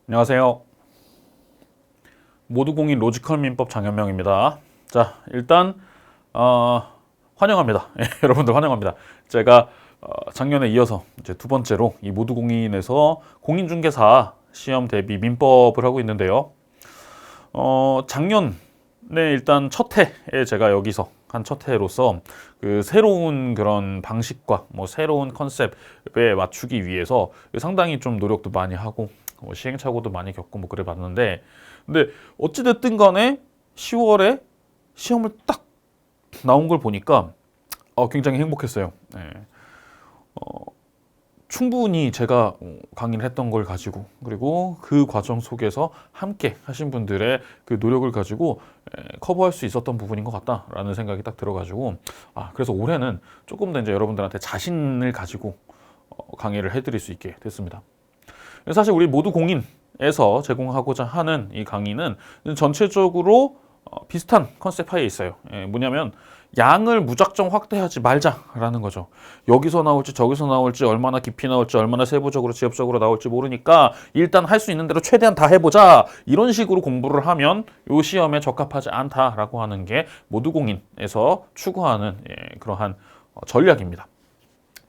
안녕하세요. 모두공인 로지컬 민법 장현명입니다. 자, 일단 환영합니다. 여러분들 환영합니다. 제가 작년에 이어서 이제 두 번째로 이 모두공인에서 공인중개사 시험 대비 민법을 하고 있는데요. 작년에 일단 첫 해에 제가 여기서 한 첫 해로서 그 새로운 그런 방식과 뭐 새로운 컨셉에 맞추기 위해서 상당히 좀 노력도 많이 하고 시행착오도 많이 겪고 뭐 그래 봤는데, 근데 어찌됐든 간에 10월에 시험을 딱 나온 걸 보니까 굉장히 행복했어요. 네. 충분히 제가 강의를 했던 걸 가지고, 그리고 그 과정 속에서 함께 하신 분들의 그 노력을 가지고 커버할 수 있었던 부분인 것 같다라는 생각이 딱 들어가지고, 그래서 올해는 조금 더 이제 여러분들한테 자신을 가지고 강의를 해드릴 수 있게 됐습니다. 사실 우리 모두 공인에서 제공하고자 하는 이 강의는 전체적으로 비슷한 컨셉 하에 있어요. 뭐냐면 양을 무작정 확대하지 말자라는 거죠. 여기서 나올지 저기서 나올지 얼마나 깊이 나올지 얼마나 세부적으로 지엽적으로 나올지 모르니까 일단 할 수 있는 대로 최대한 다 해보자, 이런 식으로 공부를 하면 이 시험에 적합하지 않다라고 하는 게 모두공인에서 추구하는 그러한 전략입니다.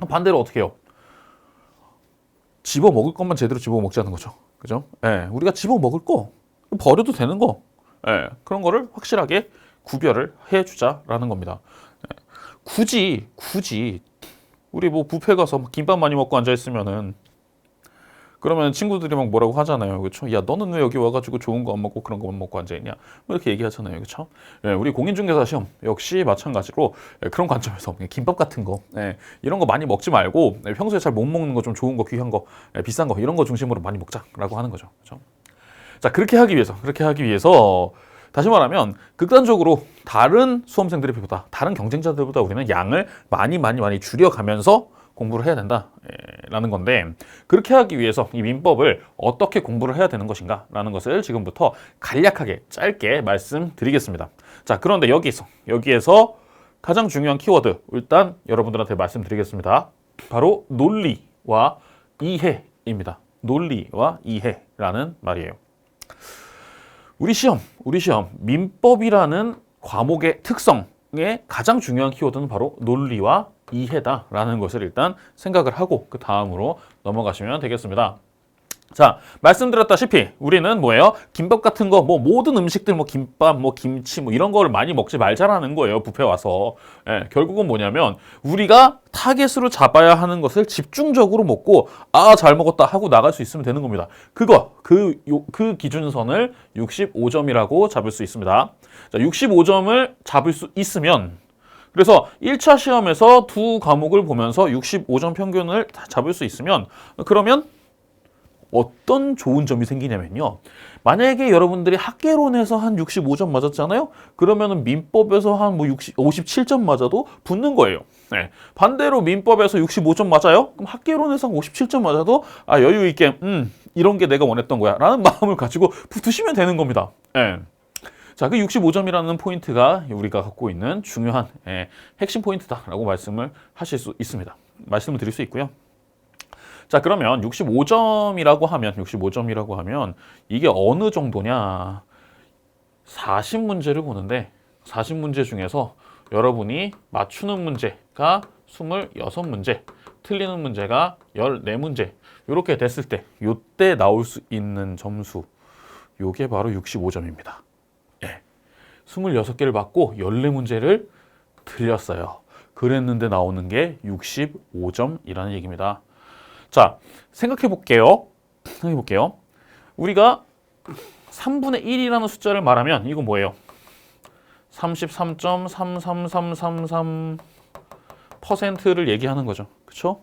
반대로 어떻게 해요? 집어 먹을 것만 제대로 집어 먹자는 거죠. 그죠? 우리가 집어 먹을 거 버려도 되는 거, 그런 거를 확실하게 구별을 해주자라는 겁니다. 굳이 우리 뭐 뷔페 가서 막 김밥 많이 먹고 앉아 있으면은, 그러면 친구들이 막 뭐라고 하잖아요. 그렇죠? 야, 너는 왜 여기 와가지고 좋은 거 안 먹고 그런 거만 먹고 앉아 있냐? 뭐 이렇게 얘기하잖아요. 그렇죠? 우리 공인중개사 시험 역시 마찬가지로 그런 관점에서 김밥 같은 거, 이런 거 많이 먹지 말고 평소에 잘 못 먹는 거, 좀 좋은 거, 귀한 거, 비싼 거, 이런 거 중심으로 많이 먹자라고 하는 거죠. 그렇죠? 자, 그렇게 하기 위해서 다시 말하면 극단적으로 다른 수험생들보다, 다른 경쟁자들보다 우리는 양을 많이 줄여가면서 공부를 해야 된다라는 건데, 그렇게 하기 위해서 이 민법을 어떻게 공부를 해야 되는 것인가 라는 것을 지금부터 간략하게 짧게 말씀드리겠습니다. 자, 그런데 여기에서 가장 중요한 키워드 일단 여러분들한테 말씀드리겠습니다. 바로 논리와 이해입니다. 논리와 이해라는 말이에요. 우리 시험 민법이라는 과목의 특성의 가장 중요한 키워드는 바로 논리와 이해다라는 것을 일단 생각을 하고 그 다음으로 넘어가시면 되겠습니다. 자, 말씀드렸다시피 우리는 뭐예요? 김밥 같은 거, 뭐 모든 음식들, 뭐 김밥, 뭐 김치, 뭐 이런 거를 많이 먹지 말자라는 거예요. 뷔페 와서. 결국은 뭐냐면 우리가 타겟으로 잡아야 하는 것을 집중적으로 먹고 잘 먹었다 하고 나갈 수 있으면 되는 겁니다. 그 기준선을 65점이라고 잡을 수 있습니다. 자, 65점을 잡을 수 있으면, 그래서 1차 시험에서 두 과목을 보면서 65점 평균을 잡을 수 있으면, 그러면 어떤 좋은 점이 생기냐면요. 만약에 여러분들이 학개론에서 한 65점 맞았잖아요. 그러면은 민법에서 한 57점 맞아도 붙는 거예요. 반대로 민법에서 65점 맞아요? 그럼 학개론에서 57점 맞아도 여유 있게 이런 게 내가 원했던 거야 라는 마음을 가지고 붙으시면 되는 겁니다. 자, 그 65점이라는 포인트가 우리가 갖고 있는 중요한 핵심 포인트다라고 말씀을 드릴 수 있고요. 자, 그러면 65점이라고 하면 이게 어느 정도냐? 40문제를 보는데 40문제 중에서 여러분이 맞추는 문제가 26문제, 틀리는 문제가 14문제, 이렇게 됐을 때 요때 나올 수 있는 점수, 요게 바로 65점입니다. 26개를 받고 14문제를 틀렸어요. 그랬는데 나오는 게 65점이라는 얘기입니다. 자, 생각해 볼게요. 우리가 3분의 1이라는 숫자를 말하면 이건 뭐예요? 33.33333%를 얘기하는 거죠. 그렇죠?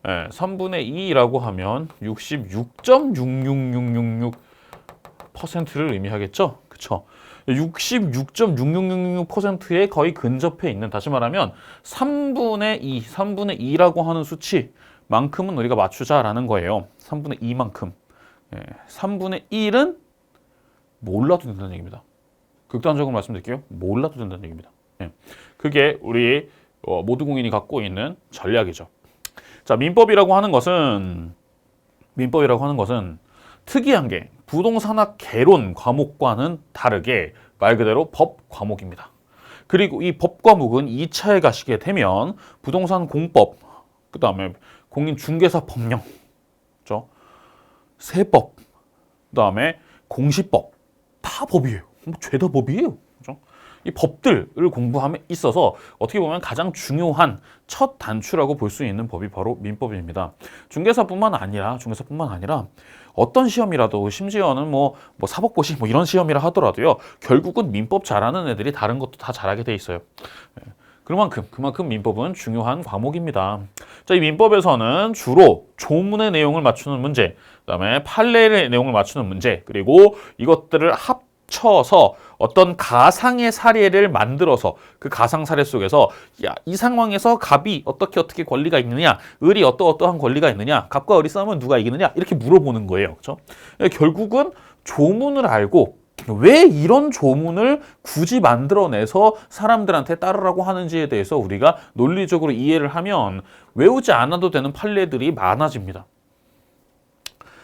3분의 2라고 하면 66.66666%를 의미하겠죠? 그렇죠? 66.66666%에 거의 근접해 있는, 다시 말하면 3분의 2라고 하는 수치 만큼은 우리가 맞추자라는 거예요. 3분의 2만큼. 3분의 1은 몰라도 된다는 얘기입니다. 극단적으로 말씀드릴게요. 몰라도 된다는 얘기입니다. 그게 우리 모두공인이 갖고 있는 전략이죠. 자, 민법이라고 하는 것은 특이한 게 부동산학 개론 과목과는 다르게 말 그대로 법 과목입니다. 그리고 이 법 과목은 2차에 가시게 되면 부동산 공법, 그 다음에 공인중개사 법령, 그렇죠? 세법, 그 다음에 공시법, 다 법이에요. 죄다 법이에요. 그렇죠? 이 법들을 공부함에 있어서 어떻게 보면 가장 중요한 첫 단추라고 볼 수 있는 법이 바로 민법입니다. 중개사뿐만 아니라 어떤 시험이라도 심지어는 뭐 사법고시 이런 시험이라 하더라도요. 결국은 민법 잘하는 애들이 다른 것도 다 잘하게 돼 있어요. 그만큼 민법은 중요한 과목입니다. 자, 이 민법에서는 주로 조문의 내용을 맞추는 문제, 그다음에 판례의 내용을 맞추는 문제, 그리고 이것들을 합쳐서 어떤 가상의 사례를 만들어서 그 가상 사례 속에서 이 상황에서 갑이 어떻게 권리가 있느냐, 을이 어떠한 권리가 있느냐, 갑과 을이 싸우면 누가 이기느냐 이렇게 물어보는 거예요. 그렇죠? 결국은 조문을 알고 왜 이런 조문을 굳이 만들어내서 사람들한테 따르라고 하는지에 대해서 우리가 논리적으로 이해를 하면 외우지 않아도 되는 판례들이 많아집니다.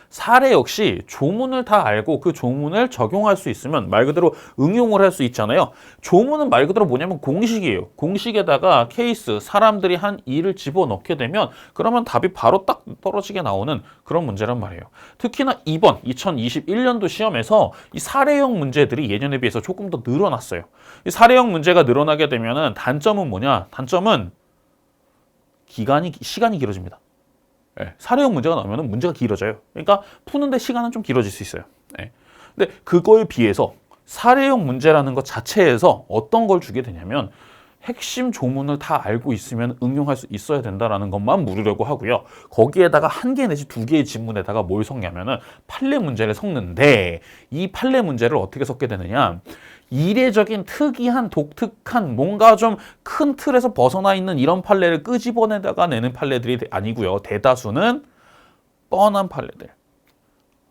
사례 역시 조문을 다 알고 그 조문을 적용할 수 있으면 말 그대로 응용을 할 수 있잖아요. 조문은 말 그대로 뭐냐면 공식이에요. 공식에다가 케이스, 사람들이 한 일을 집어넣게 되면 그러면 답이 바로 딱 떨어지게 나오는 그런 문제란 말이에요. 특히나 이번 2021년도 시험에서 이 사례형 문제들이 예년에 비해서 조금 더 늘어났어요. 이 사례형 문제가 늘어나게 되면은 단점은 뭐냐? 단점은 시간이 길어집니다. 사례형 문제가 나오면 문제가 길어져요. 그러니까 푸는데 시간은 좀 길어질 수 있어요. 근데 그거에 비해서 사례형 문제라는 것 자체에서 어떤 걸 주게 되냐면 핵심 조문을 다 알고 있으면 응용할 수 있어야 된다라는 것만 물으려고 하고요. 거기에다가 1개 내지 2개의 지문에다가 뭘 섞냐면은 판례 문제를 섞는데 이 판례 문제를 어떻게 섞게 되느냐? 이례적인 특이한 독특한 뭔가 좀 큰 틀에서 벗어나 있는 이런 판례를 끄집어내다가 내는 판례들이 아니고요. 대다수는 뻔한 판례들,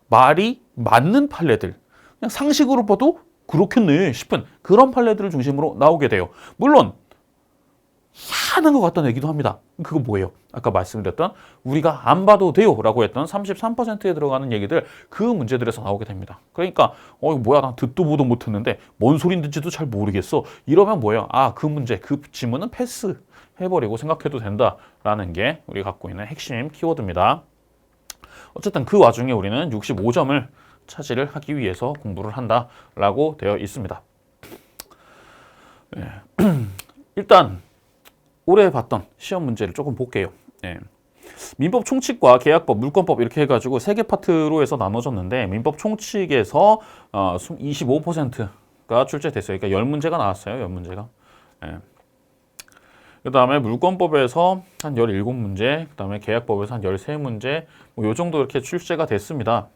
말이 맞는 판례들, 그냥 상식으로 봐도 그렇겠네 싶은 그런 판례들을 중심으로 나오게 돼요. 물론 희한한 것 같다는 얘기도 합니다. 그거 뭐예요? 아까 말씀드렸던 우리가 안 봐도 돼요 라고 했던 33%에 들어가는 얘기들, 그 문제들에서 나오게 됩니다. 그러니까 이거 뭐야, 난 듣도 보도 못했는데 뭔 소린지도 잘 모르겠어. 이러면 뭐예요? 그 문제, 그 지문은 패스 해버리고 생각해도 된다라는 게 우리가 갖고 있는 핵심 키워드입니다. 어쨌든 그 와중에 우리는 65점을 차지를 하기 위해서 공부를 한다라고 되어 있습니다. 일단 올해 봤던 시험 문제를 조금 볼게요. 민법 총칙과 계약법, 물권법 이렇게 해가지고 3개 파트로 해서 나눠졌는데 민법 총칙에서 25%가 출제됐어요. 그러니까 10문제가 나왔어요. 10문제가. 그 다음에 물권법에서 한 17문제, 그 다음에 계약법에서 한 13문제, 요 정도 이렇게 출제가 됐습니다.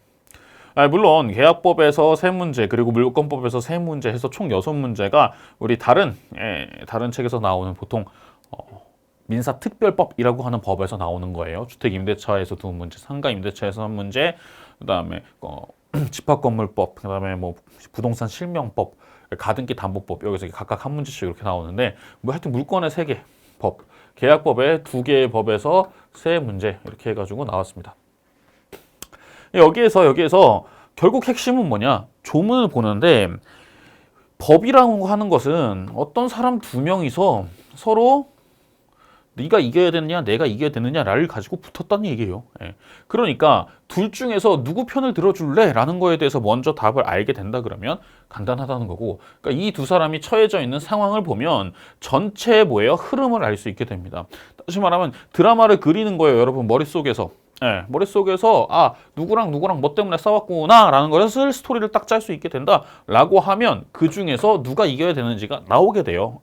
물론 계약법에서 3문제, 그리고 물권법에서 3문제 해서 총 6문제가 우리 다른 책에서 나오는 보통 민사특별법이라고 하는 법에서 나오는 거예요. 주택임대차에서 2문제, 상가임대차에서 1문제, 그 다음에 집합건물법, 그 다음에 뭐 부동산 실명법, 가등기 담보법, 여기서 각각 1문제씩 이렇게 나오는데 하여튼 물권의 3개 법, 계약법의 2개의 법에서 3문제 이렇게 해가지고 나왔습니다. 여기에서 결국 핵심은 뭐냐? 조문을 보는데 법이라고 하는 것은 어떤 사람 2명이서 서로 네가 이겨야 되느냐 내가 이겨야 되느냐를 가지고 붙었다는 얘기예요. 그러니까 둘 중에서 누구 편을 들어줄래? 라는 거에 대해서 먼저 답을 알게 된다 그러면 간단하다는 거고, 그러니까 이 두 사람이 처해져 있는 상황을 보면 전체의 흐름을 알 수 있게 됩니다. 다시 말하면 드라마를 그리는 거예요. 여러분 머릿속에서. 머릿속에서 누구랑 뭐 때문에 싸웠구나 라는 것을 스토리를 딱 짤 수 있게 된다라고 하면 그 중에서 누가 이겨야 되는지가 나오게 돼요.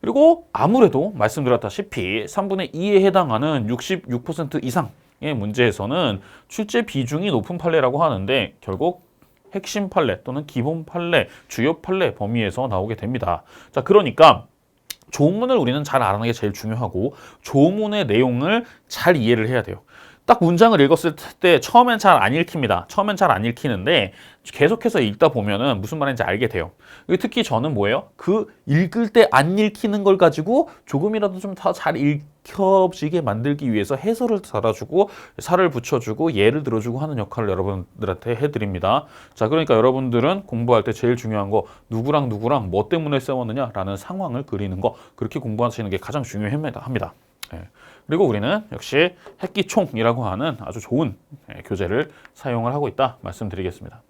그리고 아무래도 말씀드렸다시피 3분의 2에 해당하는 66% 이상의 문제에서는 출제 비중이 높은 판례라고 하는데 결국 핵심 판례 또는 기본 판례, 주요 판례 범위에서 나오게 됩니다. 자, 그러니까 조문을 우리는 잘 알아내는 게 제일 중요하고 조문의 내용을 잘 이해를 해야 돼요. 딱 문장을 읽었을 때 처음엔 잘 안 읽힙니다. 처음엔 잘 안 읽히는데 계속해서 읽다 보면은 무슨 말인지 알게 돼요. 특히 저는 그 읽을 때 안 읽히는 걸 가지고 조금이라도 좀 더 잘 익혀지게 만들기 위해서 해설을 달아주고 살을 붙여주고 예를 들어주고 하는 역할을 여러분들한테 해드립니다. 자, 그러니까 여러분들은 공부할 때 제일 중요한 거 누구랑 누구랑 뭐 때문에 싸웠느냐라는 상황을 그리는 거, 그렇게 공부하시는 게 가장 중요합니다. 예. 그리고 우리는 역시 핵기총이라고 하는 아주 좋은 교재를 사용을 하고 있다 말씀드리겠습니다.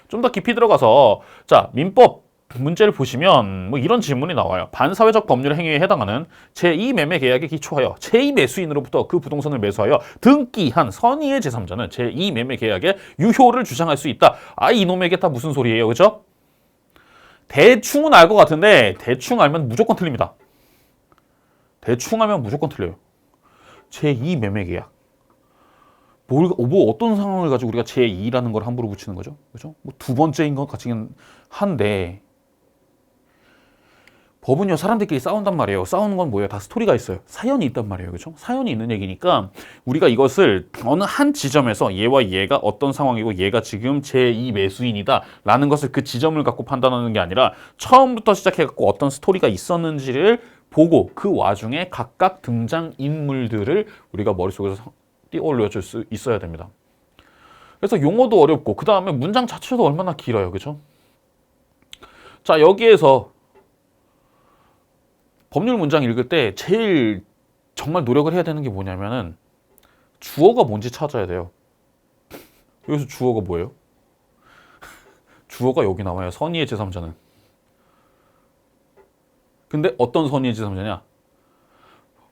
좀 더 깊이 들어가서 자, 민법 문제를 보시면 뭐 이런 질문이 나와요. 반사회적 법률 행위에 해당하는 제2 매매 계약에 기초하여 제2 매수인으로부터 그 부동산을 매수하여 등기한 선의의 제3자는 제2 매매 계약의 유효를 주장할 수 있다. 아, 이놈에게 다 무슨 소리예요, 그죠? 대충은 알 것 같은데 대충 알면 무조건 틀립니다. 대충 하면 무조건 틀려요. 제2 매매 계약. 뭐 어떤 상황을 가지고 우리가 제2라는 걸 함부로 붙이는 거죠? 그죠? 뭐 두 번째인 것 같긴 한데 법은요, 사람들끼리 싸운단 말이에요. 싸우는 건 뭐예요? 다 스토리가 있어요. 사연이 있단 말이에요. 그죠? 사연이 있는 얘기니까 우리가 이것을 어느 한 지점에서 얘와 얘가 어떤 상황이고 얘가 지금 제2 매수인이다 라는 것을 그 지점을 갖고 판단하는 게 아니라 처음부터 시작해갖고 어떤 스토리가 있었는지를 보고 그 와중에 각각 등장 인물들을 우리가 머릿속에서 띄어올려줄 수 있어야 됩니다. 그래서 용어도 어렵고 그 다음에 문장 자체도 얼마나 길어요. 그죠? 자, 여기에서 법률 문장 읽을 때 제일 정말 노력을 해야 되는 게 뭐냐면은 주어가 뭔지 찾아야 돼요. 여기서 주어가 뭐예요? 주어가 여기 나와요. 선의의 제3자는. 근데 어떤 선의의 제3자냐?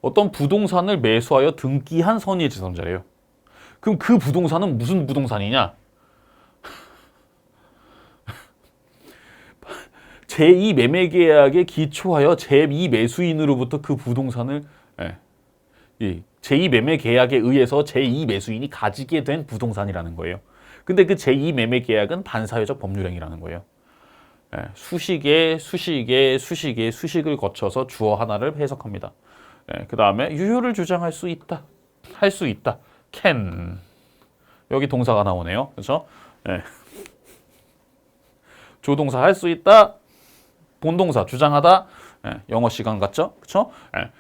어떤 부동산을 매수하여 등기한 선의의 제3자래요. 그럼 그 부동산은 무슨 부동산이냐? 제2 매매 계약에 기초하여 제2 매수인으로부터 그 부동산을 제2 매매 계약에 의해서 제2 매수인이 가지게 된 부동산이라는 거예요. 근데 그 제2 매매 계약은 반사회적 법률행위라는 거예요. 수식을 거쳐서 주어 하나를 해석합니다. 그 다음에 유효를 주장할 수 있다, 할 수 있다, can. 여기 동사가 나오네요. 그렇죠? 조동사 할 수 있다, 본동사 주장하다. 영어 시간 같죠? 그쵸?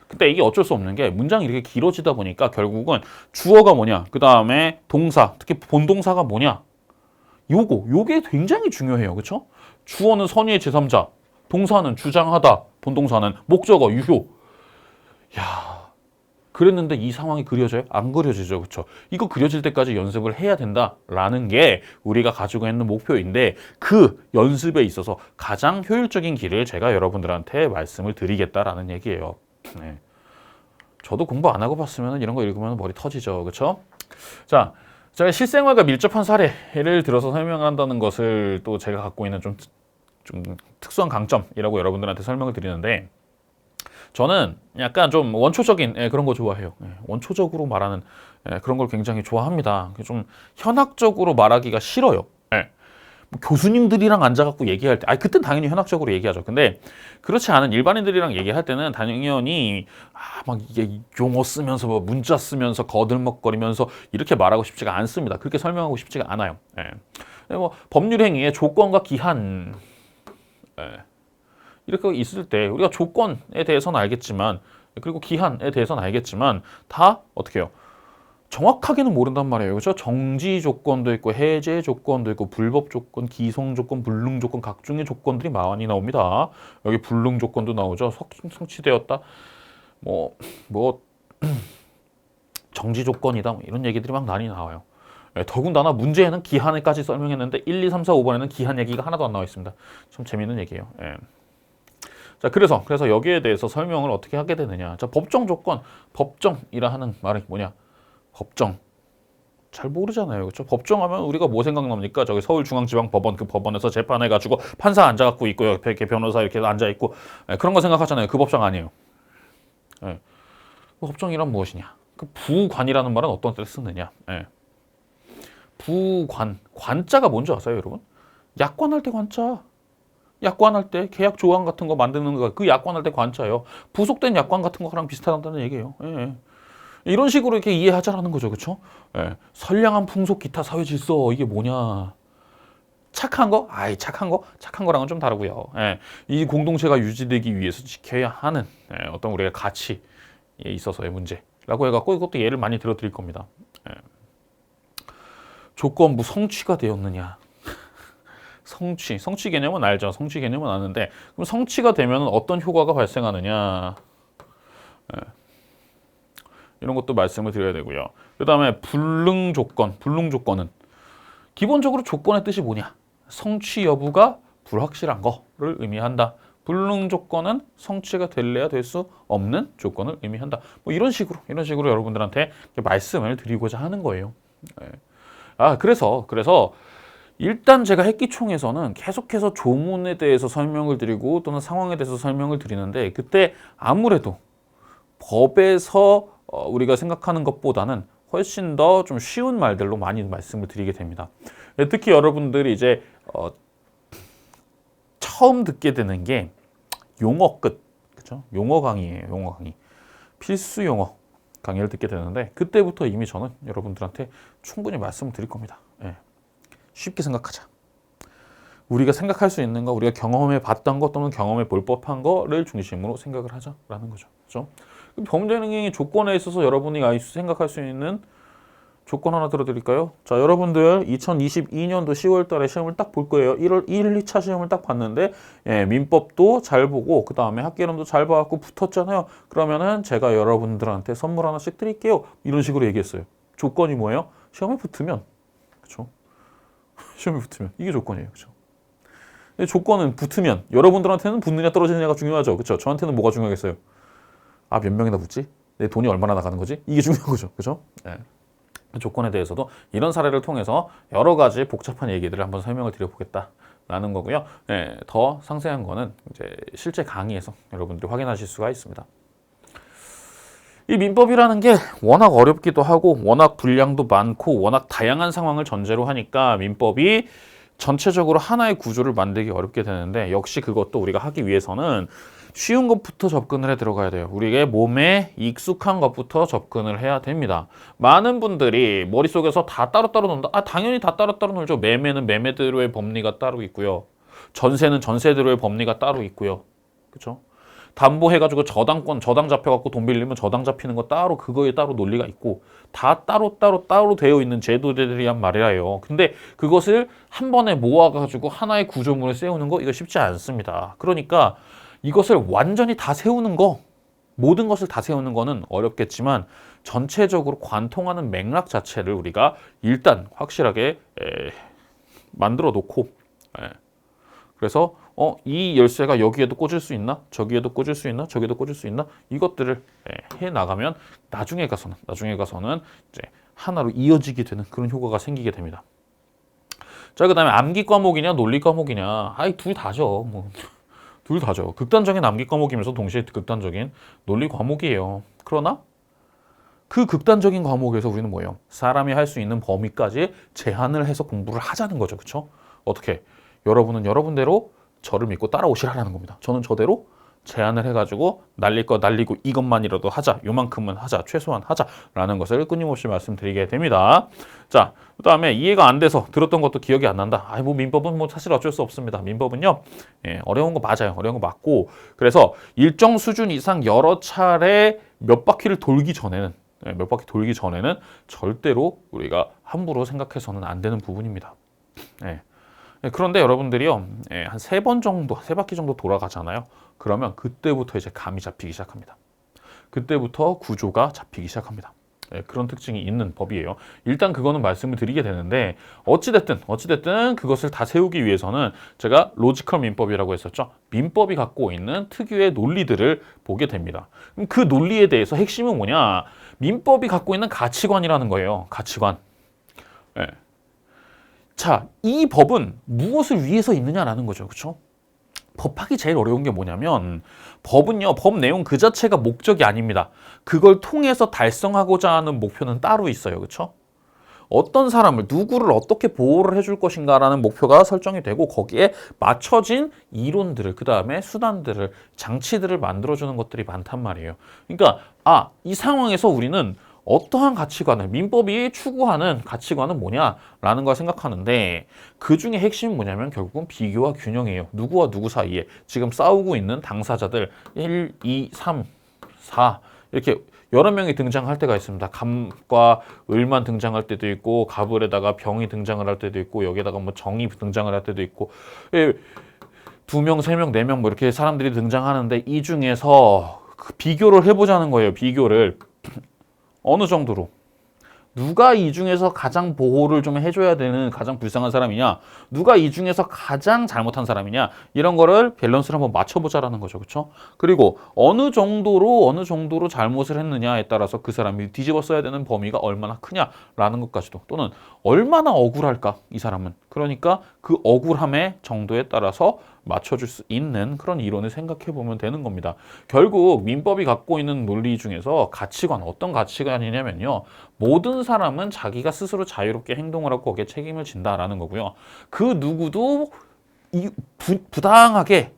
근데 이게 어쩔 수 없는 게 문장이 이렇게 길어지다 보니까 결국은 주어가 뭐냐, 그 다음에 동사, 특히 본동사가 뭐냐, 요게 굉장히 중요해요. 그쵸? 주어는 선의의 제3자, 동사는 주장하다, 본동사는 목적어, 유효. 야, 그랬는데 이 상황이 그려져요? 안 그려지죠. 그쵸? 이거 그려질 때까지 연습을 해야 된다라는 게 우리가 가지고 있는 목표인데 그 연습에 있어서 가장 효율적인 길을 제가 여러분들한테 말씀을 드리겠다라는 얘기예요. 네. 저도 공부 안 하고 봤으면 이런 거 읽으면 머리 터지죠. 그쵸? 자, 제가 실생활과 밀접한 사례를 들어서 설명한다는 것을 또 제가 갖고 있는 좀 특수한 강점이라고 여러분들한테 설명을 드리는데, 저는 약간 좀 원초적인 그런 거 좋아해요. 원초적으로 말하는 그런 걸 굉장히 좋아합니다. 좀 현학적으로 말하기가 싫어요. 뭐 교수님들이랑 앉아갖고 얘기할 때, 그땐 당연히 현학적으로 얘기하죠. 근데 그렇지 않은 일반인들이랑 얘기할 때는 당연히 막 이게 용어 쓰면서 뭐 문자 쓰면서 거들먹거리면서 이렇게 말하고 싶지가 않습니다. 그렇게 설명하고 싶지가 않아요. 뭐 법률행위의 조건과 기한, 이렇게 있을 때 우리가 조건에 대해서는 알겠지만, 그리고 기한에 대해서는 알겠지만 다 어떻게 해요? 정확하게는 모른단 말이에요. 그렇죠? 정지 조건도 있고 해제 조건도 있고 불법 조건, 기성 조건, 불능 조건, 각종의 조건들이 많이 나옵니다. 여기 불능 조건도 나오죠. 성취되었다. 뭐 정지 조건이다. 뭐 이런 얘기들이 막 많이 나와요. 더군다나 문제에는 기한에까지 설명했는데 1, 2, 3, 4, 5번에는 기한 얘기가 하나도 안 나와 있습니다. 참 재밌는 얘기예요. 자, 그래서 여기에 대해서 설명을 어떻게 하게 되느냐. 자, 법정 조건, 법정이라 하는 말이 뭐냐? 법정. 잘 모르잖아요. 그렇죠? 법정하면 우리가 뭐 생각납니까? 저기 서울중앙지방법원, 그 법원에서 재판해가지고 판사 앉아갖고 있고요. 이렇게 변호사 이렇게 앉아있고, 그런 거 생각하잖아요. 그 법정 아니에요. 그 법정이란 무엇이냐? 그 부관이라는 말은 어떤 때를 쓰느냐? 부관, 관자가 뭔지 아세요, 여러분? 약관할 때 관자. 약관할 때 계약 조항 같은 거 만드는 거, 그 약관할 때 관자예요. 부속된 약관 같은 거랑 비슷하다는 얘기예요. 이런 식으로 이렇게 이해하자라는 거죠. 그렇죠? 선량한 풍속 기타 사회 질서, 이게 뭐냐? 착한 거? 착한 거? 착한 거랑은 좀 다르고요. 이 공동체가 유지되기 위해서 지켜야 하는 어떤 우리의 가치, 있어서의 문제라고 해갖고 이것도 예를 많이 들어드릴 겁니다. 예. 조건부 성취가 되었느냐? 성취 개념은 알죠. 성취 개념은 아는데 그럼 성취가 되면 어떤 효과가 발생하느냐? 예. 이런 것도 말씀을 드려야 되고요. 그 다음에 불능 조건은 기본적으로 조건의 뜻이 뭐냐? 성취 여부가 불확실한 거를 의미한다. 불능 조건은 성취가 될래야 될 수 없는 조건을 의미한다. 뭐 이런 식으로 여러분들한테 말씀을 드리고자 하는 거예요. 예. 그래서 일단 제가 핵기총에서는 계속해서 조문에 대해서 설명을 드리고 또는 상황에 대해서 설명을 드리는데 그때 아무래도 법에서 우리가 생각하는 것보다는 훨씬 더 좀 쉬운 말들로 많이 말씀을 드리게 됩니다. 특히 여러분들이 이제 처음 듣게 되는 게 용어 그렇죠? 용어 강의예요. 용어 강의. 필수 용어 강의를 듣게 되는데 그때부터 이미 저는 여러분들한테 충분히 말씀을 드릴 겁니다. 예. 쉽게 생각하자. 우리가 생각할 수 있는 거, 우리가 경험해 봤던 것 또는 경험해 볼 법한 거를 중심으로 생각을 하자라는 거죠. 그렇죠? 범죄행위 조건에 있어서 여러분이 생각할 수 있는 조건 하나 들어드릴까요? 자, 여러분들 2022년도 10월 달에 시험을 딱 볼 거예요. 1, 2차 시험을 딱 봤는데 민법도 잘 보고 그 다음에 학개론도 잘 봐갖고 붙었잖아요. 그러면은 제가 여러분들한테 선물 하나씩 드릴게요. 이런 식으로 얘기했어요. 조건이 뭐예요? 시험에 붙으면. 그렇죠? 시험에 붙으면. 이게 조건이에요. 그렇죠? 조건은 붙으면 여러분들한테는 붙느냐 떨어지느냐가 중요하죠. 그렇죠? 저한테는 뭐가 중요하겠어요? 몇 명이나 붙지? 내 돈이 얼마나 나가는 거지? 이게 중요한 거죠. 그렇죠? 네. 조건에 대해서도 이런 사례를 통해서 여러 가지 복잡한 얘기들을 한번 설명을 드려보겠다라는 거고요. 네, 더 상세한 거는 이제 실제 강의에서 여러분들이 확인하실 수가 있습니다. 이 민법이라는 게 워낙 어렵기도 하고 워낙 분량도 많고 워낙 다양한 상황을 전제로 하니까 민법이 전체적으로 하나의 구조를 만들기 어렵게 되는데 역시 그것도 우리가 하기 위해서는 쉬운 것부터 접근을 해 들어가야 돼요. 우리의 몸에 익숙한 것부터 접근을 해야 됩니다. 많은 분들이 머릿속에서 다 따로따로 논다. 당연히 다 따로따로 놀죠. 매매는 매매대로의 법리가 따로 있고요. 전세는 전세대로의 법리가 따로 있고요. 그렇죠? 담보해가지고 저당 잡혀갖고 돈 빌리면 저당 잡히는 거 따로 그거에 따로 논리가 있고 다 따로 되어 있는 제도들이란 말이에요. 근데 그것을 한 번에 모아가지고 하나의 구조물을 세우는 거 이거 쉽지 않습니다. 그러니까 이것을 완전히 다 세우는 거, 모든 것을 다 세우는 거는 어렵겠지만 전체적으로 관통하는 맥락 자체를 우리가 일단 확실하게 만들어 놓고 그래서 이 열쇠가 여기에도 꽂을 수 있나? 저기에도 꽂을 수 있나? 저기에도 꽂을 수 있나? 이것들을 해 나가면 나중에 가서는 이제 하나로 이어지게 되는 그런 효과가 생기게 됩니다. 자, 그다음에 암기 과목이냐 논리 과목이냐? 둘 다죠. 둘 다죠. 극단적인 암기 과목이면서 동시에 극단적인 논리 과목이에요. 그러나 그 극단적인 과목에서 우리는 뭐예요? 사람이 할 수 있는 범위까지 제한을 해서 공부를 하자는 거죠. 그렇죠? 어떻게? 여러분은 여러분대로 저를 믿고 따라오시라는 겁니다. 저는 저대로 제한을 해가지고 날릴 거 날리고 이것만이라도 하자. 요만큼은 하자. 최소한 하자라는 것을 끊임없이 말씀드리게 됩니다. 자, 그 다음에 이해가 안 돼서 들었던 것도 기억이 안 난다. 민법은 사실 어쩔 수 없습니다. 민법은요. 어려운 거 맞아요. 어려운 거 맞고 그래서 일정 수준 이상 여러 차례 몇 바퀴를 돌기 전에는 절대로 우리가 함부로 생각해서는 안 되는 부분입니다. 그런데 여러분들이요, 한 3바퀴 정도 돌아가잖아요. 그러면 그때부터 이제 감이 잡히기 시작합니다. 그때부터 구조가 잡히기 시작합니다. 그런 특징이 있는 법이에요. 일단 그거는 말씀을 드리게 되는데 어찌됐든 그것을 다 세우기 위해서는 제가 로지컬 민법이라고 했었죠. 민법이 갖고 있는 특유의 논리들을 보게 됩니다. 그럼 그 논리에 대해서 핵심은 뭐냐? 민법이 갖고 있는 가치관이라는 거예요. 가치관. 자, 이 법은 무엇을 위해서 있느냐라는 거죠. 그렇죠? 법하기 제일 어려운 게 뭐냐면 법은요. 법 내용 그 자체가 목적이 아닙니다. 그걸 통해서 달성하고자 하는 목표는 따로 있어요. 그렇죠? 어떤 사람을 누구를 어떻게 보호를 해줄 것인가라는 목표가 설정이 되고 거기에 맞춰진 이론들을 그다음에 수단들을 장치들을 만들어주는 것들이 많단 말이에요. 그러니까 이 상황에서 우리는 어떠한 가치관을 민법이 추구하는 가치관은 뭐냐라는 걸 생각하는데 그 중에 핵심은 뭐냐면 결국은 비교와 균형이에요. 누구와 누구 사이에 지금 싸우고 있는 당사자들 1, 2, 3, 4 이렇게 여러 명이 등장할 때가 있습니다. 감과 을만 등장할 때도 있고 갑을에다가 병이 등장을 할 때도 있고 여기에다가 뭐 정이 등장을 할 때도 있고 예, 2명, 3명, 4명 뭐 이렇게 사람들이 등장하는데 이 중에서 그 비교를 해보자는 거예요. 비교를 어느 정도로 누가 이 중에서 가장 보호를 좀 해줘야 되는 가장 불쌍한 사람이냐, 누가 이 중에서 가장 잘못한 사람이냐, 이런 거를 밸런스를 한번 맞춰보자라는 거죠. 그렇죠? 그리고 어느 정도로 잘못을 했느냐에 따라서 그 사람이 뒤집어 써야 되는 범위가 얼마나 크냐라는 것까지도, 또는 얼마나 억울할까 이 사람은, 그러니까 그 억울함의 정도에 따라서 맞춰줄 수 있는 그런 이론을 생각해 보면 되는 겁니다. 결국 민법이 갖고 있는 논리 중에서 가치관, 어떤 가치관이냐면요, 모든 사람은 자기가 스스로 자유롭게 행동을 하고 거기에 책임을 진다라는 거고요. 그 누구도 부당하게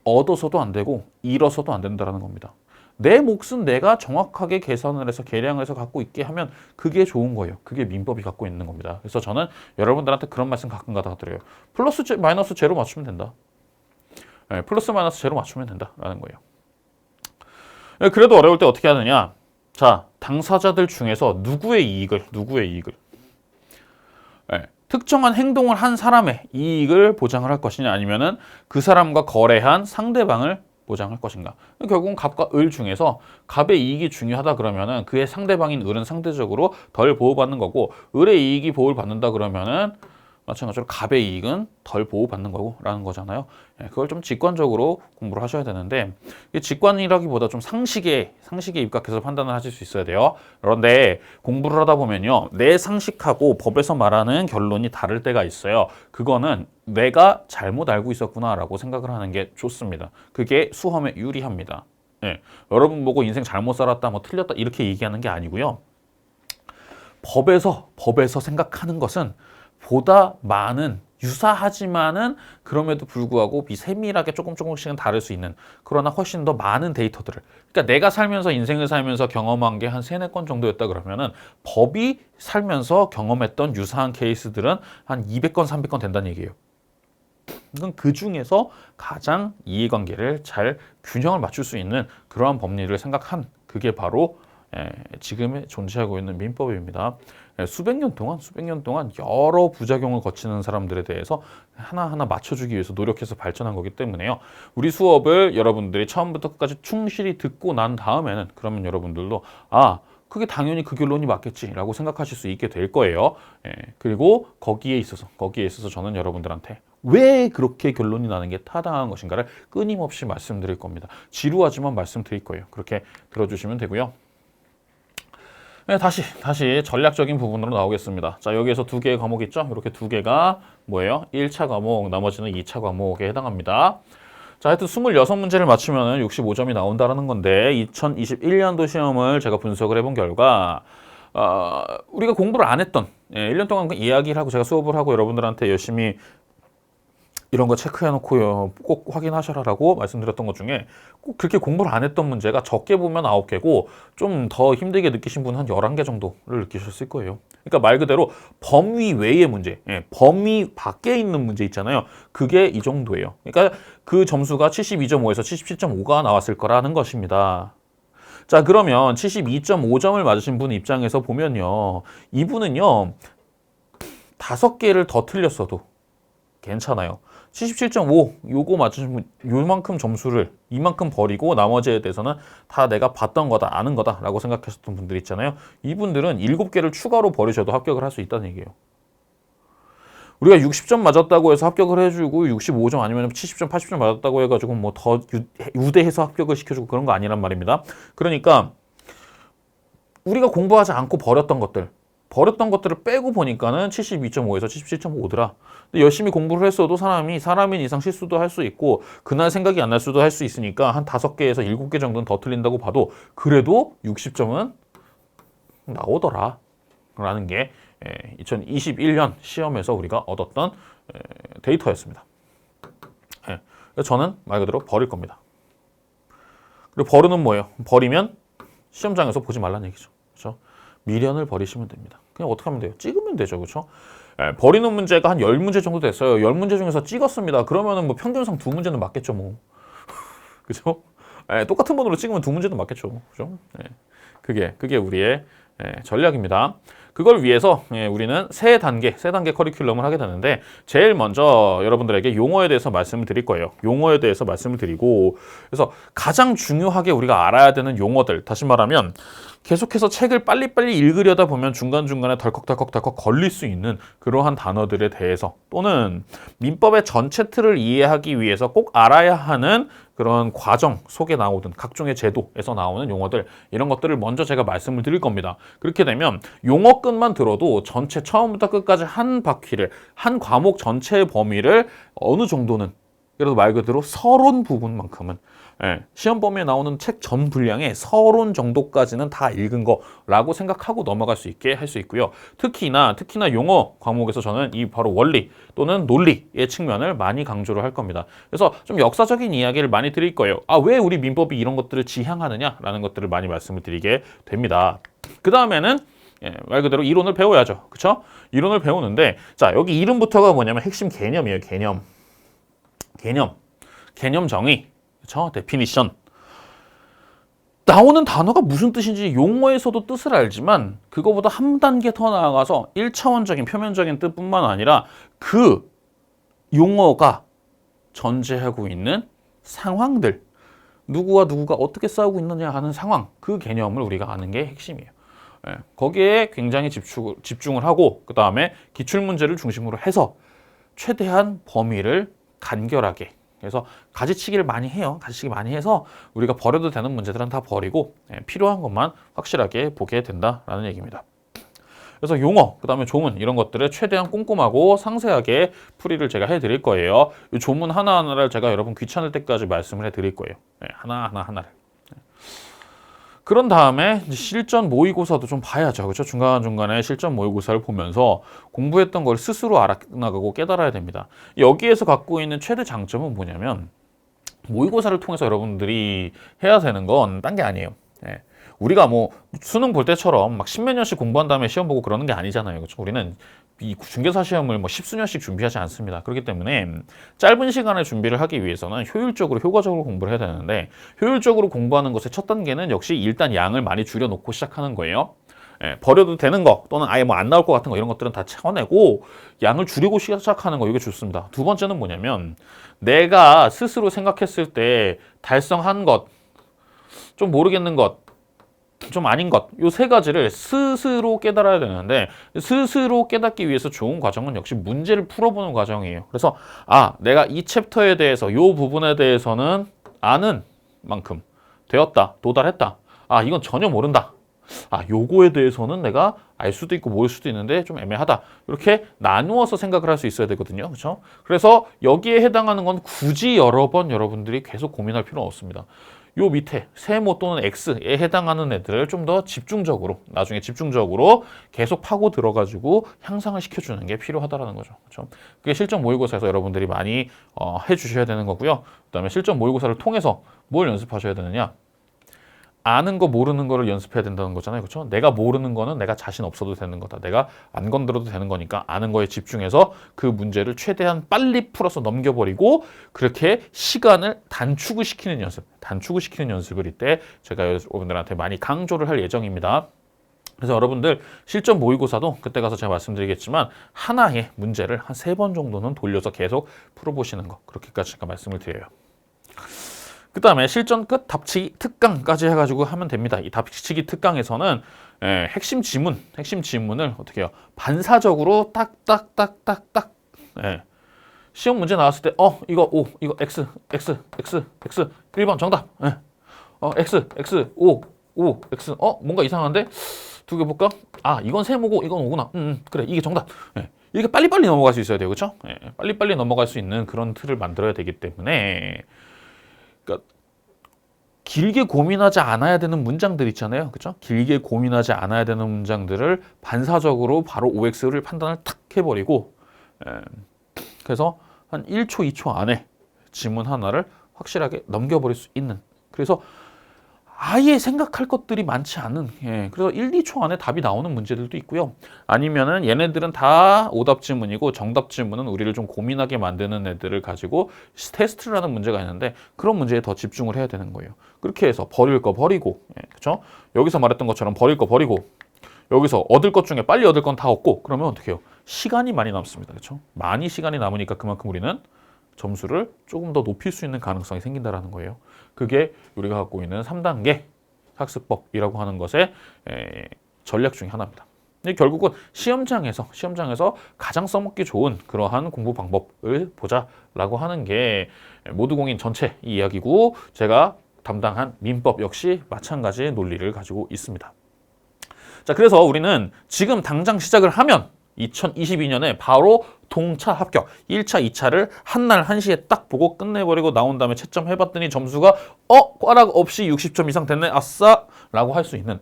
얻어서도 안 되고 잃어서도 안 된다라는 겁니다. 내 몫은 내가 정확하게 계산을 해서 계량을 해서 갖고 있게 하면 그게 좋은 거예요. 그게 민법이 갖고 있는 겁니다. 그래서 저는 여러분들한테 그런 말씀 가끔가다가 드려요. 플러스 마이너스 제로 맞추면 된다. 네, 플러스 마이너스 제로 맞추면 된다라는 거예요. 네, 그래도 어려울 때 어떻게 하느냐? 자, 당사자들 중에서 누구의 이익을 네, 특정한 행동을 한 사람의 이익을 보장을 할 것이냐, 아니면은 그 사람과 거래한 상대방을 보장할 것인가. 결국은 갑과 을 중에서 갑의 이익이 중요하다 그러면은 그의 상대방인 을은 상대적으로 덜 보호받는 거고, 을의 이익이 보호를 받는다 그러면은 마찬가지로 갑의 이익은 덜 보호받는 거라는 거잖아요. 그걸 좀 직관적으로 공부를 하셔야 되는데, 직관이라기보다 좀 상식에 입각해서 판단을 하실 수 있어야 돼요. 그런데 공부를 하다 보면요, 내 상식하고 법에서 말하는 결론이 다를 때가 있어요. 그거는 내가 잘못 알고 있었구나라고 생각을 하는 게 좋습니다. 그게 수험에 유리합니다. 네, 여러분 보고 인생 잘못 살았다, 뭐 틀렸다 이렇게 얘기하는 게 아니고요. 법에서 생각하는 것은 보다 많은, 유사하지만은 그럼에도 불구하고 세밀하게 조금씩은 다를 수 있는, 그러나 훨씬 더 많은 데이터들을, 그러니까 내가 살면서 인생을 살면서 경험한 게 한 3-4건 정도였다 그러면은 법이 살면서 경험했던 유사한 케이스들은 한 200건, 300건 된다는 얘기예요. 그건 그 중에서 가장 이해관계를 잘 균형을 맞출 수 있는 그러한 법리를 생각한, 그게 바로 지금 존재하고 있는 민법입니다. 수백 년 동안 여러 부작용을 거치는 사람들에 대해서 하나하나 맞춰주기 위해서 노력해서 발전한 거기 때문에요. 우리 수업을 여러분들이 처음부터 끝까지 충실히 듣고 난 다음에는 그러면 여러분들도 그게 당연히 그 결론이 맞겠지라고 생각하실 수 있게 될 거예요. 그리고 거기에 있어서 저는 여러분들한테 왜 그렇게 결론이 나는 게 타당한 것인가를 끊임없이 말씀드릴 겁니다. 지루하지만 말씀드릴 거예요. 그렇게 들어주시면 되고요. 네, 다시 전략적인 부분으로 나오겠습니다. 자, 여기에서 2개의 과목 있죠? 이렇게 2개가 뭐예요? 1차 과목, 나머지는 2차 과목에 해당합니다. 자, 하여튼 26문제를 맞추면 65점이 나온다는 건데, 2021년도 시험을 제가 분석을 해본 결과 우리가 공부를 안 했던, 1년 동안 이야기를 하고 제가 수업을 하고 여러분들한테 열심히 이런 거 체크해놓고 꼭 확인하셔라라고 말씀드렸던 것 중에 꼭 그렇게 공부를 안 했던 문제가 적게 보면 9개고 좀 더 힘들게 느끼신 분은 한 11개 정도를 느끼셨을 거예요. 그러니까 말 그대로 범위 외의 문제, 범위 밖에 있는 문제 있잖아요. 그게 이 정도예요. 그러니까 그 점수가 72.5에서 77.5가 나왔을 거라는 것입니다. 자, 그러면 72.5점을 맞으신 분 입장에서 보면요, 이분은요 5개를 더 틀렸어도 괜찮아요. 77.5 요거 맞추시면 요만큼 점수를 이만큼 버리고 나머지에 대해서는 다 내가 봤던 거다, 아는 거다 라고 생각하셨던 분들 있잖아요. 이분들은 7개를 추가로 버리셔도 합격을 할 수 있다는 얘기예요. 우리가 60점 맞았다고 해서 합격을 해주고 65점 아니면 70점, 80점 맞았다고 해가지고 뭐 더 우대해서 합격을 시켜주고 그런 거 아니란 말입니다. 그러니까 우리가 공부하지 않고 버렸던 것들을 빼고 보니까는 72.5에서 77.5더라. 근데 열심히 공부를 했어도 사람인 이상 실수도 할 수 있고 그날 생각이 안 날 수도 할 수 있으니까 한 5개에서 7개 정도는 더 틀린다고 봐도 그래도 60점은 나오더라 라는 게 2021년 시험에서 우리가 얻었던 데이터였습니다. 그래서 저는 말 그대로 버릴 겁니다. 그리고 버르는 뭐예요? 버리면 시험장에서 보지 말라는 얘기죠. 그렇죠? 미련을 버리시면 됩니다. 그냥 어떻게 하면 돼요? 찍으면 되죠. 그렇죠? 버리는 문제가 한 10문제 정도 됐어요. 10문제 중에서 찍었습니다. 그러면은 뭐 평균상 2문제는 맞겠죠, 뭐. 그죠? 예, 똑같은 번호로 찍으면 두 문제도 맞겠죠. 그죠? 예, 그게 우리의 전략입니다. 그걸 위해서 우리는 세 단계 커리큘럼을 하게 되는데 제일 먼저 여러분들에게 용어에 대해서 말씀을 드릴 거예요. 용어에 대해서 말씀을 드리고 그래서 가장 중요하게 우리가 알아야 되는 용어들 다시 말하면 계속해서 책을 빨리빨리 읽으려다 보면 중간중간에 덜컥덜컥 걸릴 수 있는 그러한 단어들에 대해서 또는 민법의 전체 틀을 이해하기 위해서 꼭 알아야 하는 그런 과정 속에 나오던 각종의 제도에서 나오는 용어들 이런 것들을 먼저 제가 말씀을 드릴 겁니다. 그렇게 되면 용어 끝만 들어도 전체 처음부터 끝까지 한 바퀴를 한 과목 전체의 범위를 어느 정도는 그래도 말 그대로 서론 부분만큼은 시험 범위에 나오는 책 전 분량의 서론 정도까지는 다 읽은 거라고 생각하고 넘어갈 수 있게 할 수 있고요. 특히나 용어 과목에서 저는 이 바로 원리 또는 논리의 측면을 많이 강조를 할 겁니다. 그래서 좀 역사적인 이야기를 많이 드릴 거예요. 왜 우리 민법이 이런 것들을 지향하느냐라는 것들을 많이 말씀을 드리게 됩니다. 그 다음에는 말 그대로 이론을 배워야죠. 그렇죠? 이론을 배우는데 자 여기 이름부터가 뭐냐면 핵심 개념이에요. 개념 정의, 그렇죠? 데피니션. 나오는 단어가 무슨 뜻인지 용어에서도 뜻을 알지만 그거보다 한 단계 더 나아가서 1차원적인 표면적인 뜻뿐만 아니라 그 용어가 전제하고 있는 상황들, 누구와 누구가 어떻게 싸우고 있느냐 하는 상황, 그 개념을 우리가 아는 게 핵심이에요. 거기에 굉장히 집중을 하고 그 다음에 기출문제를 중심으로 해서 최대한 범위를 간결하게 그래서 가지치기를 많이 해요. 가지치기 많이 해서 우리가 버려도 되는 문제들은 다 버리고 필요한 것만 확실하게 보게 된다라는 얘기입니다. 그래서 용어, 그 다음에 조문 이런 것들을 최대한 꼼꼼하고 상세하게 풀이를 제가 해드릴 거예요. 이 조문 하나하나를 제가 여러분 귀찮을 때까지 말씀을 해드릴 거예요. 하나하나를. 그런 다음에 실전 모의고사도 좀 봐야죠. 그렇죠? 중간중간에 실전 모의고사를 보면서 공부했던 걸 스스로 알아나가고 깨달아야 됩니다. 여기에서 갖고 있는 최대 장점은 뭐냐면 모의고사를 통해서 여러분들이 해야 되는 건 딴 게 아니에요. 우리가 뭐 수능 볼 때처럼 막 십몇 년씩 공부한 다음에 시험 보고 그러는 게 아니잖아요. 그렇죠? 우리는 이 중개사 시험을 뭐 십수년씩 준비하지 않습니다. 그렇기 때문에 짧은 시간에 준비를 하기 위해서는 효과적으로 공부를 해야 되는데 효율적으로 공부하는 것의 첫 단계는 역시 일단 양을 많이 줄여놓고 시작하는 거예요. 버려도 되는 거 또는 아예 뭐 안 나올 것 같은 거 이런 것들은 다 채워내고 양을 줄이고 시작하는 거 이게 좋습니다. 두 번째는 뭐냐면 내가 스스로 생각했을 때 달성한 것, 좀 모르겠는 것, 좀 아닌 것, 요 세 가지를 스스로 깨달아야 되는데 스스로 깨닫기 위해서 좋은 과정은 역시 문제를 풀어보는 과정이에요. 그래서 내가 이 챕터에 대해서 요 부분에 대해서는 아는 만큼 되었다, 도달했다. 이건 전혀 모른다. 요거에 대해서는 내가 알 수도 있고 모를 수도 있는데 좀 애매하다. 이렇게 나누어서 생각을 할 수 있어야 되거든요. 그렇죠? 그래서 여기에 해당하는 건 굳이 여러 번 여러분들이 계속 고민할 필요는 없습니다. 요 밑에 세모 또는 X에 해당하는 애들을 좀 더 나중에 집중적으로 계속 파고 들어가지고 향상을 시켜주는 게 필요하다라는 거죠. 그렇죠? 그게 실전 모의고사에서 여러분들이 많이 해주셔야 되는 거고요. 그다음에 실전 모의고사를 통해서 뭘 연습하셔야 되느냐? 아는 거 모르는 거를 연습해야 된다는 거잖아요. 그렇죠? 내가 모르는 거는 내가 자신 없어도 되는 거다. 내가 안 건드려도 되는 거니까 아는 거에 집중해서 그 문제를 최대한 빨리 풀어서 넘겨버리고 그렇게 시간을 단축을 시키는 연습을 이때 제가 여러분들한테 많이 강조를 할 예정입니다. 그래서 여러분들 실전 모의고사도 그때 가서 제가 말씀드리겠지만 하나의 문제를 한 3번 정도는 돌려서 계속 풀어보시는 거 그렇게까지 제가 말씀을 드려요. 그 다음에 실전 끝 답치기 특강까지 해가지고 하면 됩니다. 이 답치기 특강에서는 핵심 지문을 어떻게 해요? 반사적으로 딱딱딱딱딱 시험 문제 나왔을 때 이거 X 1번 정답 X X 뭔가 이상한데 두 개 볼까? 이건 세모고 이건 오구나 그래 이게 정답 이렇게 빨리빨리 넘어갈 수 있어야 돼요. 그렇죠? 빨리빨리 넘어갈 수 있는 그런 틀을 만들어야 되기 때문에 그러니까 길게 고민하지 않아야 되는 문장들 있잖아요. 그렇죠? 길게 고민하지 않아야 되는 문장들을 반사적으로 바로 OX를 판단을 탁 해버리고 그래서 한 1초, 2초 안에 지문 하나를 확실하게 넘겨버릴 수 있는 그래서 아예 생각할 것들이 많지 않은, 그래서 1, 2초 안에 답이 나오는 문제들도 있고요. 아니면은 얘네들은 다 오답 지문이고 정답 지문은 우리를 좀 고민하게 만드는 애들을 가지고 테스트라는 문제가 있는데 그런 문제에 더 집중을 해야 되는 거예요. 그렇게 해서 버릴 거 버리고, 그렇죠? 여기서 말했던 것처럼 버릴 거 버리고, 여기서 얻을 것 중에 빨리 얻을 건 다 얻고, 그러면 어떻게 해요? 시간이 많이 남습니다. 그렇죠? 많이 시간이 남으니까 그만큼 우리는 점수를 조금 더 높일 수 있는 가능성이 생긴다라는 거예요. 그게 우리가 갖고 있는 3단계 학습법이라고 하는 것의 전략 중에 하나입니다. 근데 결국은 시험장에서 가장 써먹기 좋은 그러한 공부 방법을 보자라고 하는 게 모두공인 전체 이 이야기고, 제가 담당한 민법 역시 마찬가지의 논리를 가지고 있습니다. 자, 그래서 우리는 지금 당장 시작을 하면 2022년에 바로 동차 합격 1차, 2차를 한날 1시에 딱 보고 끝내버리고 나온 다음에 채점 해봤더니 점수가 꽈락 없이 60점 이상 됐네, 아싸 라고 할 수 있는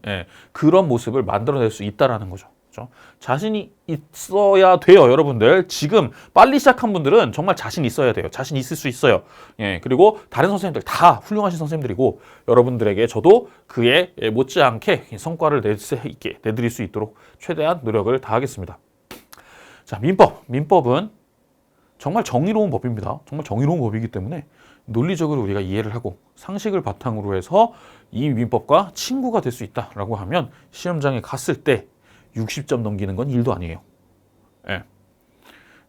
그런 모습을 만들어낼 수 있다는 거죠. 그렇죠? 자신이 있어야 돼요, 여러분들. 지금 빨리 시작한 분들은 정말 자신 있어야 돼요. 자신 있을 수 있어요. 그리고 다른 선생님들 다 훌륭하신 선생님들이고, 여러분들에게 저도 그에 못지않게 성과를 내드릴 수 있도록 최대한 노력을 다하겠습니다. 자, 민법은 정말 정의로운 법입니다. 정말 정의로운 법이기 때문에 논리적으로 우리가 이해를 하고 상식을 바탕으로 해서 이 민법과 친구가 될 수 있다라고 하면 시험장에 갔을 때 60점 넘기는 건 일도 아니에요.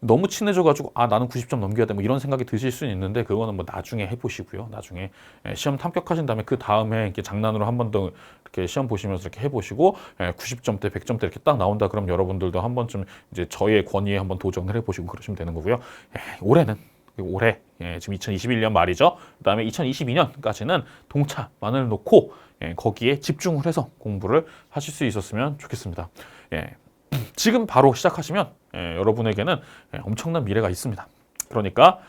너무 친해져가지고 나는 90점 넘겨야 돼 뭐 이런 생각이 드실 수는 있는데, 그거는 뭐 나중에 해보시고요. 나중에 시험 합격하신 다음에 그 다음에 이렇게 장난으로 한 번 더 이렇게 시험 보시면서 이렇게 해보시고 90점대, 100점대 이렇게 딱 나온다 그럼 여러분들도 한 번쯤 이제 저의 권위에 한번 도전을 해보시고 그러시면 되는 거고요. 올해 지금 2021년 말이죠. 그다음에 2022년까지는 동차만을 놓고 거기에 집중을 해서 공부를 하실 수 있었으면 좋겠습니다. 지금 바로 시작하시면 여러분에게는 엄청난 미래가 있습니다. 그러니까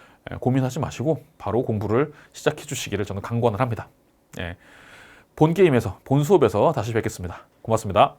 고민하지 마시고 바로 공부를 시작해 주시기를 저는 강권을 합니다. 본 게임에서, 본 수업에서 다시 뵙겠습니다. 고맙습니다.